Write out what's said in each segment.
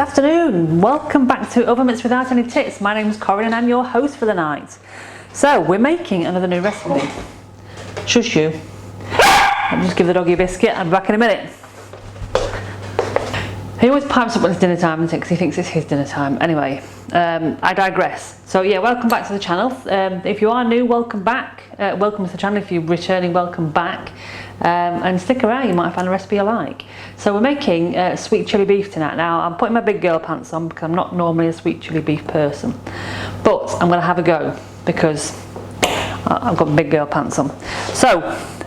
afternoon, welcome back to Oven Mitts Without Any Tits. My name is Corinne and I'm your host for the night. So we're making another new recipe. Shush you. I'll just give the doggy a biscuit. I'll be back in a minute. He always pipes up when it's dinner time because he thinks it's his dinner time. Anyway, I digress. So yeah, welcome back to the channel. If you are new, welcome back. Welcome to the channel. If you're returning, welcome back. And stick around, you might find a recipe you like. So we're making sweet chili beef tonight. Now I'm putting my big girl pants on because I'm not normally a sweet chili beef person, but I'm going to have a go because I've got big girl pants on. So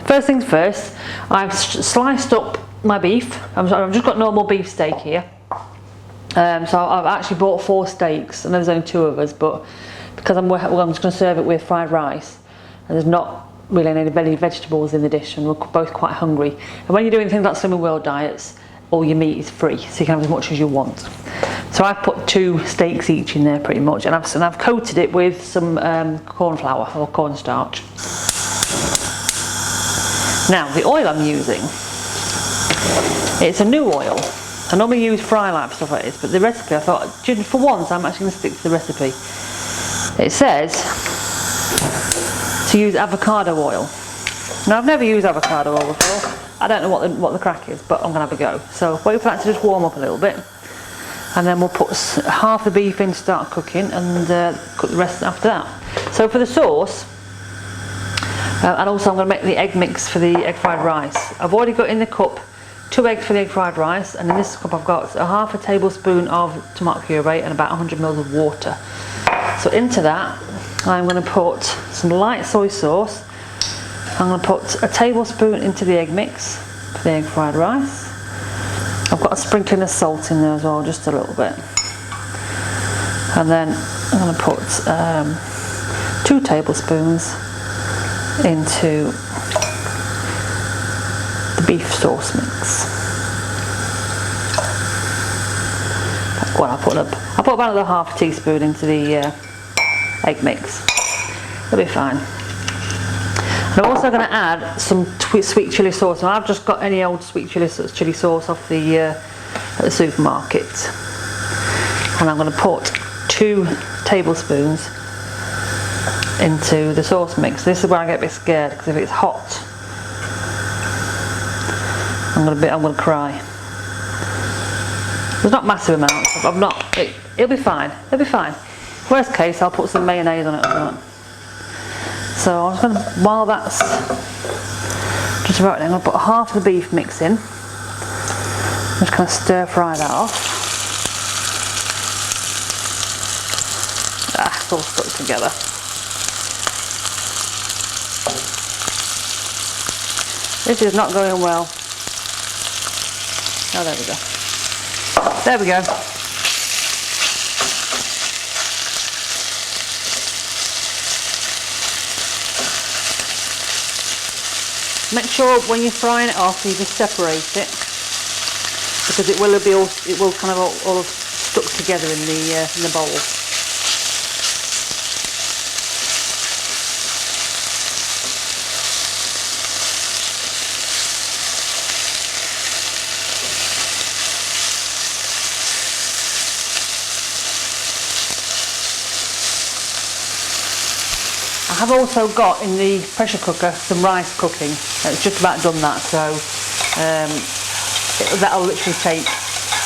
first things first, I've sliced up my beef. I've just got normal beef steak here. So I've actually bought 4 steaks, and there's only 2 of us, but because I'm just going to serve it with fried rice, and there's not really any vegetables in the dish, and we're both quite hungry. And when you're doing things like Slimming World diets, all your meat is free, so you can have as much as you want. So I've put 2 steaks each in there pretty much, and I've coated it with some corn flour or cornstarch. Now the oil I'm using, it's a new oil. I normally use fry light stuff like this, but the recipe I thought, for once I'm actually going to stick to the recipe. It says to use avocado oil. Now I've never used avocado oil before. I don't know what the crack is, but I'm going to have a go. So wait for that to just warm up a little bit, and then we'll put half the beef in to start cooking, and cook the rest after that. So for the sauce, and also I'm going to make the egg mix for the egg fried rice. I've already got in the cup 2 eggs for the egg fried rice, and in this cup I've got half a tablespoon of tomato puree and about 100 ml of water. So into that I'm going to put some light soy sauce. I'm going to put a tablespoon into the egg mix for the egg fried rice. I've got a sprinkling of salt in there as well, just a little bit. And then I'm going to put 2 tablespoons into the beef sauce mix. Well, I put about another half a teaspoon into the egg mix. It'll be fine. And I'm also going to add some sweet chili sauce. Now I've just got any old sweet chili sauce off the at the supermarket, and I'm going to put 2 tablespoons into the sauce mix. This is where I get a bit scared, because if it's hot, I'm going to cry. There's not massive amounts. It'll be fine. It'll be fine. Worst case, I'll put some mayonnaise on it as well. So I'm just going to, while that's just about, I'm going to put half the beef mix in. I'm just going to stir fry that off. It's all stuck together. This is not going well. Oh, there we go. There we go. Make sure when you're frying it off, you just separate it, because it will kind of all stuck together in the bowl. I have also got in the pressure cooker some rice cooking. It's just about done that, so that'll literally take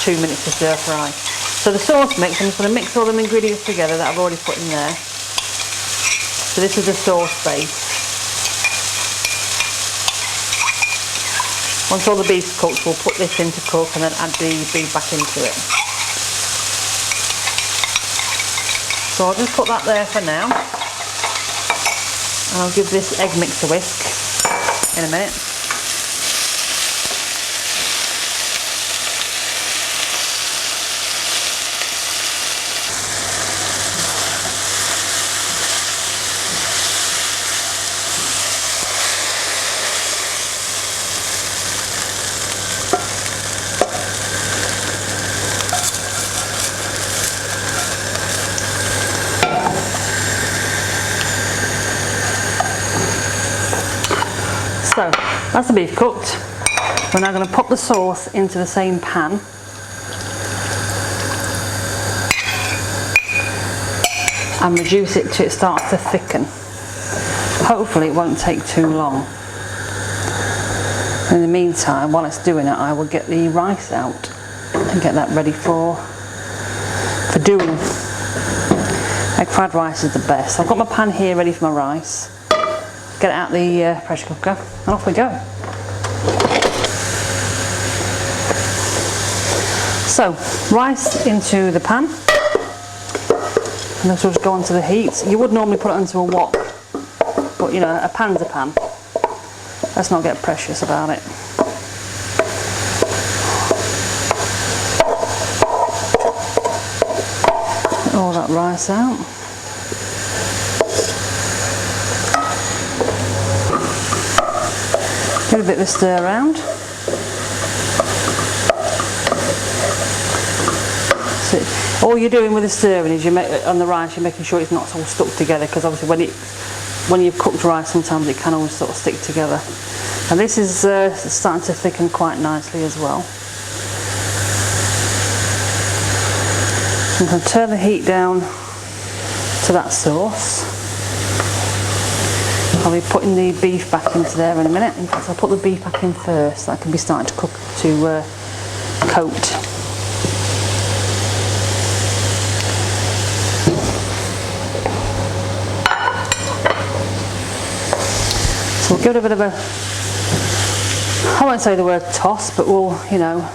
2 minutes to stir fry. So the sauce mix, I'm just going to mix all the ingredients together that I've already put in there. So this is the sauce base. Once all the beef's cooked, we'll put this in to cook and then add the beef back into it. So I'll just put that there for now. And I'll give this egg mix a whisk in a minute. So that's the beef cooked. We're now going to pop the sauce into the same pan. and reduce it till it starts to thicken. Hopefully it won't take too long. In the meantime, while it's doing it, I will get the rice out and get that ready for doing. Egg fried rice is the best. I've got my pan here ready for my rice. Get it out the pressure cooker and off we go. So, rice into the pan. And this will just go onto the heat. You would normally put it onto a wok, but you know, a pan's a pan. Let's not get precious about it. Get all that rice out. Give it a bit of a stir around. So all you're doing with the stirring is on the rice, you're making sure it's not all stuck together, because obviously when you've cooked rice, sometimes it can always sort of stick together. And this is starting to thicken quite nicely as well. I'm going to turn the heat down to that sauce. I'll be putting the beef back into there in a minute. In fact, I'll put the beef back in first. That can be starting to cook to coat. So we'll give it a bit of a, I won't say the word toss, but we'll, you know,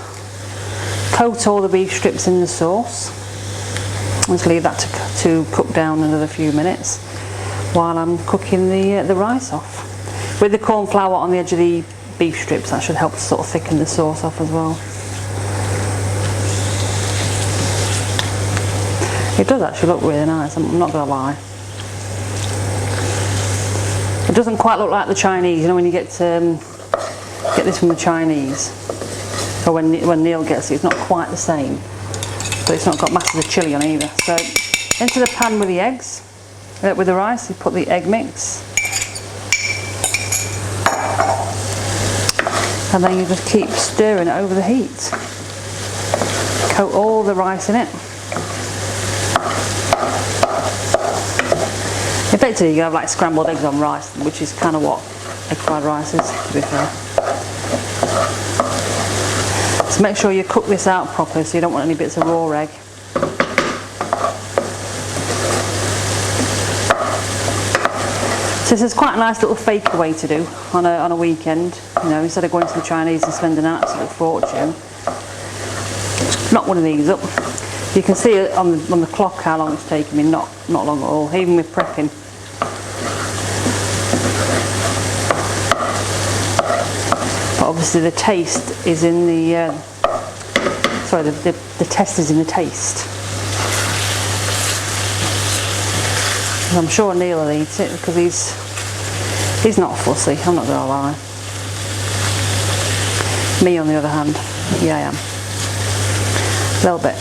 coat all the beef strips in the sauce. Just leave that to cook down another few minutes while I'm cooking the rice off. With the corn flour on the edge of the beef strips, that should help sort of thicken the sauce off as well. It does actually look really nice, I'm not going to lie. It doesn't quite look like the Chinese, you know, when you get this from the Chinese, or when Neil gets it, it's not quite the same, but it's not got masses of chilli on either. So into the pan with the eggs, with the rice, you put the egg mix, and then you just keep stirring it over the heat. Coat all the rice in it. Effectively, you have like scrambled eggs on rice, which is kind of what egg fried rice is, to be fair. So make sure you cook this out properly, so you don't want any bits of raw egg. So this is quite a nice little fakeaway to do on a weekend. You know, instead of going to the Chinese and spending an absolute fortune. Knock one of these up. You can see it on the clock how long it's taken me. Not long at all, even with prepping. But obviously the taste is in the the test is in the taste. And I'm sure Neil will eat it because he's not fussy, I'm not going to lie. Me on the other hand, yeah I am. A little bit.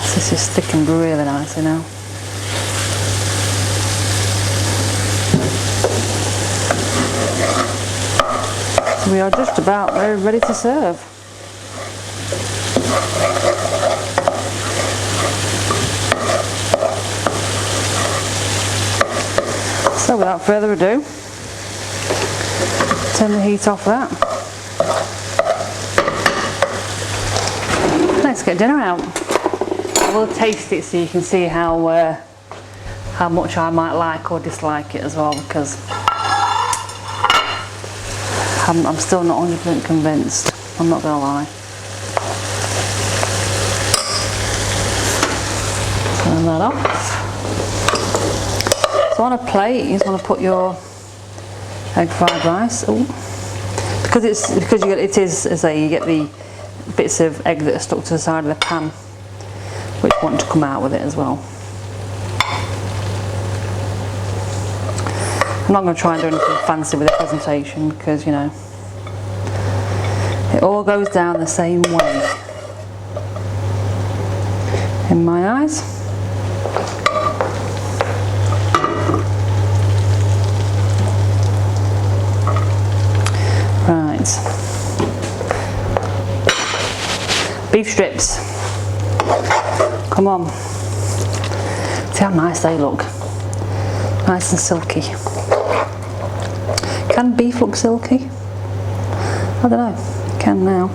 So this is thickened really nicely now. So we are just about ready to serve. So without further ado, turn the heat off that. Let's get dinner out. I will taste it so you can see how much I might like or dislike it as well, because I'm still not 100% convinced, I'm not going to lie. Turn that off. So on a plate you just want to put your egg fried rice. Ooh. Because it is, as I say, you get the bits of egg that are stuck to the side of the pan, which want to come out with it as well. I'm not going to try and do anything fancy with the presentation because, you know, it all goes down the same way in my eyes. Right, beef strips, come on, See how nice they look. Nice and silky. Can beef look silky? I don't know. It can now.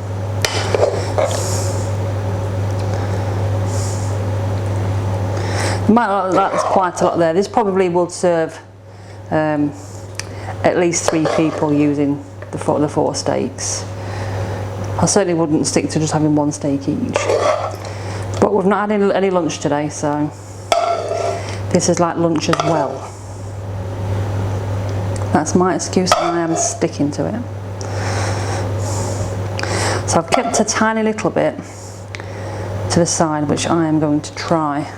You might not like there's quite a lot there. This probably would serve at least 3 people using the 4 steaks. I certainly wouldn't stick to just having 1 steak each. But we've not had any lunch today, so this is like lunch as well. That's my excuse, and I am sticking to it. So I've kept a tiny little bit to the side, which I am going to try.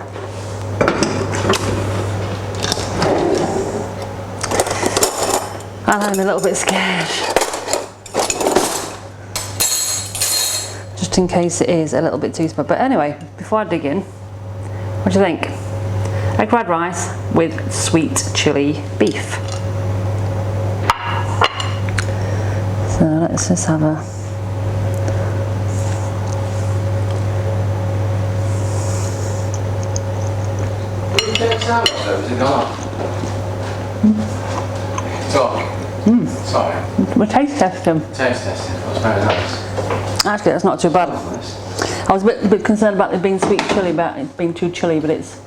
And I'm a little bit scared, just in case it is a little bit too small. But anyway, before I dig in, what do you think? Egg fried rice with sweet chili beef. So let's just have a... Sorry. We're taste testing. Taste testing. That's very nice. Actually, that's not too bad. I was a bit concerned about it being sweet chili, about it being too chilly, but it's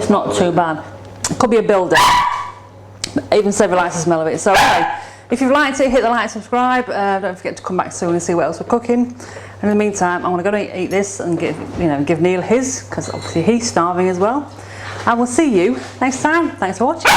not too bad. It could be a builder. Even Sever likes the smell of it. So anyway, if you've liked it, hit the like, subscribe. Don't forget to come back soon and see what else we're cooking. And in the meantime, I'm going to go eat this and give Neil his, because obviously he's starving as well. And we'll see you next time. Thanks for watching.